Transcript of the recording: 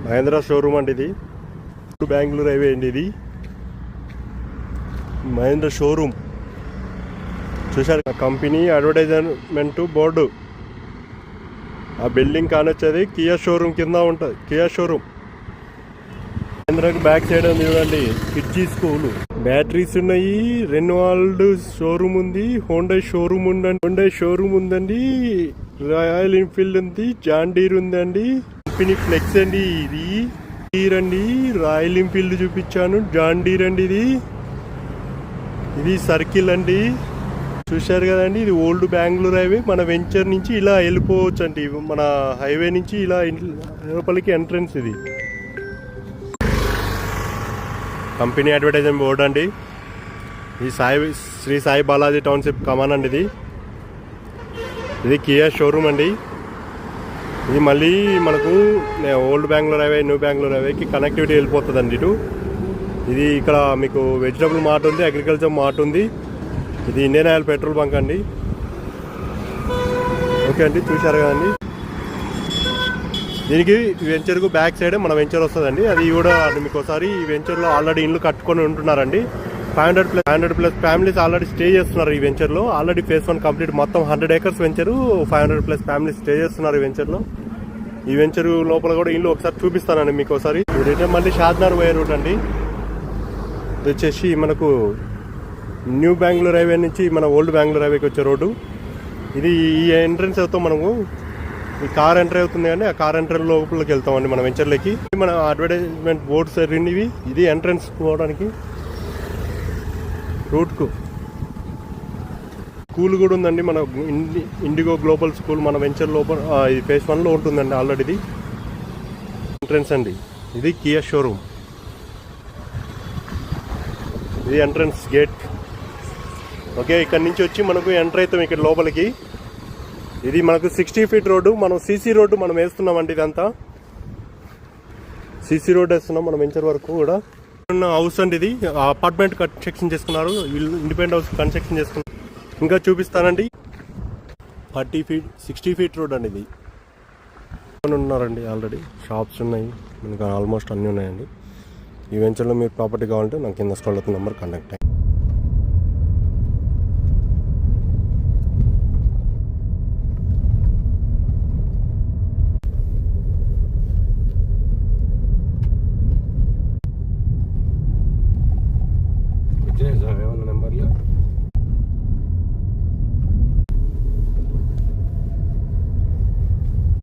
Mahindra showroom అండి ఇది. Bengaluru highway అండి ఇది. మహేంద్ర షోరూమ్ చూశారు. Company advertisement board. ఆ బిల్డింగ్ కానొచ్చేది కియా షోరూమ్ కింద ఉంటుంది. కియా షోరూమ్ మహేంద్రకు బ్యాక్ సైడ్ ఉంది చూడండి. కిడ్జీ స్కూల్, బ్యాటరీస్ ఉన్నాయి. రెనాల్డ్ షోరూమ్ ఉంది. హోండా షోరూమ్ ఉందండి. హోండా షోరూమ్ ఉందండి. రాయల్ ఎన్ఫీల్డ్ ఉంది. జాన్ డీర్ ఉందండి. కంపెనీ ఫ్లెక్స్ అండి ఇది. డీర్ అండి. రాయల్ ఎన్ఫీల్డ్ చూపించాను. జాన్ డీర్ అండి ఇది. ఇది సర్కిల్ అండి. చూశారు కదండి. ఇది ఓల్డ్ బెంగళూరు హైవే. మన వెంచర్ నుంచి ఇలా వెళ్ళిపోవచ్చు అండి. మన హైవే నుంచి ఇలా లోపలికి ఎంట్రన్స్. ఇది కంపెనీ అడ్వర్టైజ్మెంట్ బోర్డు అండి. ఇది శ్రీ సాయి బాలాజీ టౌన్షిప్ కమాన్ అండి. ఇది కియా షోరూమ్ అండి. ఇది మళ్ళీ మనకు old Bengaluru highway, new Bengaluru హైవేకి కనెక్టివిటీ వెళ్ళిపోతుందండి ఇటు. ఇది ఇక్కడ మీకు వెజిటబుల్ మార్ట్ ఉంది, అగ్రికల్చర్ మార్ట్ ఉంది. ఇది ఇండియన్ ఆయిల్ పెట్రోల్ బంక్ అండి. ఓకే అండి, చూశారు కదండి. దీనికి వెంచర్కు బ్యాక్ సైడ్ మన వెంచర్ వస్తుందండి. అది కూడా మీకు ఒకసారి ఈ వెంచర్లో ఆల్రెడీ ఇల్లు కట్టుకొని ఉంటున్నారండి. 500+ ఫ్యామిలీస్ ఆల్రెడీ స్టే చేస్తున్నారు ఈ వెంచర్లో. Already phase 1 complete. మొత్తం 100 acres వెంచరు. 500+ ఫ్యామిలీస్ స్టే చేస్తున్నారు ఈ వెంచర్లో. ఈ వెంచర్ లోపల కూడా ఇల్లు ఒకసారి చూపిస్తానండి మీకు ఒకసారి. రిటర్న్ మళ్ళీ షాద్నగర్ పోయే రూట్ అండి. ఇది వచ్చేసి మనకు న్యూ బెంగళూరు హైవే నుంచి మన ఓల్డ్ బెంగళూరు హైవేకి వచ్చే రోడ్డు ఇది. ఈ ఎంట్రన్స్ అవుతాం మనము. ఈ కార్ ఎంటర్ అవుతుంది కానీ ఆ కార్ ఎంటర్ లోపలికి వెళ్తామండి మన వెంచర్లోకి. మన అడ్వర్టైజ్మెంట్ బోర్డ్స్ ఇవి. ఇది ఎంట్రన్స్ పోవడానికి రూట్కు. స్కూల్ కూడా ఉందండి. మన ఇండిగో గ్లోబల్ స్కూల్ మన వెంచర్ లోపల ఇది ఫేజ్ 1లో ఉంటుందండి ఆల్రెడీ. ఇది ఎంట్రన్స్ అండి. ఇది కియా షోరూమ్. ఇది ఎంట్రన్స్ గేట్. ఓకే, ఇక్కడ నుంచి వచ్చి మనకు ఎంటర్ అవుతాం ఇక్కడ లోపలికి. ఇది మనకు 60 feet రోడ్డు. మనం సీసీ రోడ్డు మనం వేస్తున్నామండి. ఇదంతా సీసీ రోడ్ వేస్తున్నాం మనం వెంచర్ వరకు కూడా. హౌస్ అండి ఇది. అపార్ట్మెంట్ కన్స్ట్రక్షన్ చేసుకున్నారు. ఇండిపెండెంట్ హౌస్ కన్స్ట్రక్షన్ చేసుకున్నారు. ఇంకా చూపిస్తానండి. 60 feet రోడ్ అండి ఇది. ఉన్నారండి ఆల్రెడీ. షాప్స్ ఉన్నాయి మనకు, ఆల్మోస్ట్ అన్నీ ఉన్నాయండి. ఈ వెంచర్లో మీరు ప్రాపర్టీ కావాలంటే నాకు కింద స్క్రోల్ అవుతున్న నెంబర్ కాంటాక్ట్.